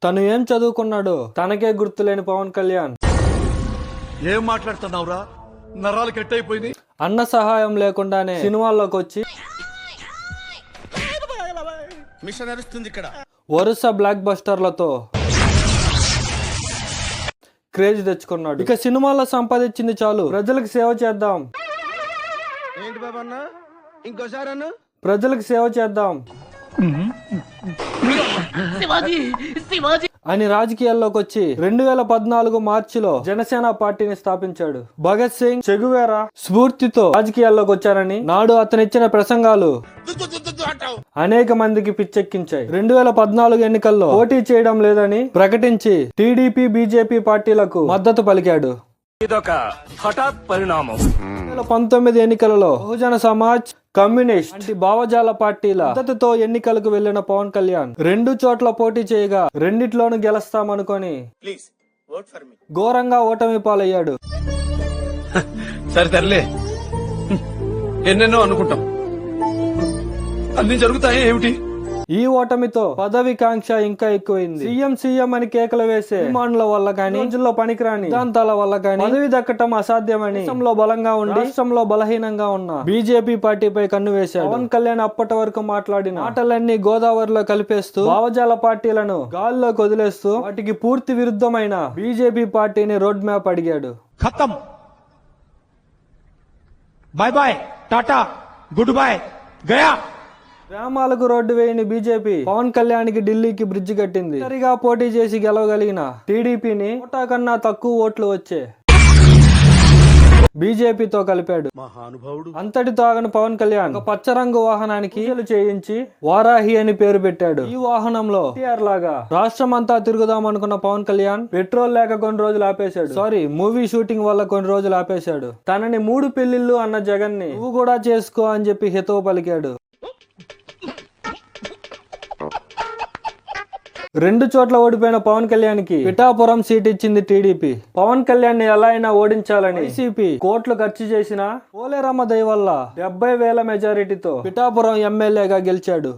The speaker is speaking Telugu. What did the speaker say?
తను ఏం చదువుకున్నాడు తనకే గుర్తులేని పవన్ కళ్యాణ్ ఏం మాట్లాడుతున్నావురా? నరాలు కట్ అయిపోయింది. అన్న సహాయం లేకుండానే సినిమాల్లోకి వచ్చి మిషన్ నడుస్తుంది ఇక్కడ. వరుస బ్లాక్ బస్టర్లతో క్రేజ్ తెచ్చుకున్నాడు. ఇక సినిమాల్లో సంపాదించింది చాలు, ప్రజలకు సేవ చేద్దాం. ఏంటి బాబన్న ఇంకోసారి అన్న? ప్రజలకు సేవ చేద్దాం అని రాజకీయాల్లోకి వచ్చి 2014 మార్చిలో జనసేన పార్టీని స్థాపించాడు. భగత్ సింగ్, చెగువేరా స్ఫూర్తితో రాజకీయాల్లోకి వచ్చారని నాడు అతనిచ్చిన ప్రసంగాలు అనేక మందికి పిచ్చెక్కించాయి. 2014 ఎన్నికల్లో పోటీ చేయడం లేదని ప్రకటించి టీడీపీ, బీజేపీ పార్టీలకు మద్దతు పలికాడు. ఇదొక హఠాత్ పరిణామం. 2019 ఎన్నికలలో బహుజన సమాజ్, కమ్యూనిస్ట్ వంటి భావజాల పార్టీల మద్దతుతో ఎన్నికలకు వెళ్లిన పవన్ కళ్యాణ్ 2 చోట్ల పోటీ చేయగా రెండిట్లోనూ గెలుస్తామనుకొని ఘోరంగా ఓటమి పాలయ్యాడు. సరే తరలే, ఎన్నెన్నో అనుకుంటాం, అన్ని జరుగుతాయి ఏమిటి? ఈ ఓటమితో పదవి కాంక్ష ఇంకా ఎక్కువైంది. సీఎం అని కేకలు వేసే అభిమానుల వల్ల కానీ, రోజుల్లో పనికిరాని సిద్ధాంతాల వల్ల కానీ పదవి దక్కటం అసాధ్యమని దేశంలో బలంగా ఉండి రాష్ట్రంలో బలహీనంగా ఉన్న బీజేపీ పార్టీపై కన్ను వేశాడు. పవన్ కళ్యాణ్ అప్పటి వరకు మాట్లాడిన మాటలన్నీ గోదావరిలో కలిపేస్తూ భావజాల పార్టీలను గాల్లోకి వదిలేస్తూ వాటికి పూర్తి విరుద్ధమైన బీజేపీ పార్టీని రోడ్ మ్యాప్ అడిగాడు. ఖతం, bye bye, tata, goodbye, గయా. గ్రామాలకు రోడ్డు వేయని బీజేపీ పవన్ కళ్యాణ్ కి ఢిల్లీకి బ్రిడ్జ్ కట్టింది. సరిగా పోటీ చేసి గెలవగలిగిన టీడీపీని ఓటా కన్నా తక్కువ ఓట్లు వచ్చే బీజేపీతో కలిపాడు. అంతటితో ఆగని పవన్ కళ్యాణ్ ఒక పచ్చ రంగు వాహనానికి పూజలు చేయించి వారాహి అని పేరు పెట్టాడు. ఈ వాహనంలో ఎన్టీఆర్ లాగా రాష్ట్రం అంతా తిరుగుదాం అనుకున్న పవన్ కళ్యాణ్ పెట్రోల్ లేక కొన్ని రోజులు ఆపేశాడు. మూవీ షూటింగ్ వల్ల కొన్ని రోజులు ఆపేశాడు. తనని 3 పెళ్లిళ్ళు అన్న జగన్ ని నువ్వు కూడా చేసుకో అని చెప్పి హితవు పలికాడు. 2 చోట్ల ఓడిపోయిన పవన్ కళ్యాణ్ కి పిఠాపురం సీట్ ఇచ్చింది టీడీపీ. పవన్ కళ్యాణ్ ని ఎలా అయినా ఓడించాలని వైసీపీ కోట్లు ఖర్చు చేసిన పోలేరమ్మ దయ వల్ల 70,000 మెజారిటీతో పిఠాపురం ఎమ్మెల్యేగా గెలిచాడు.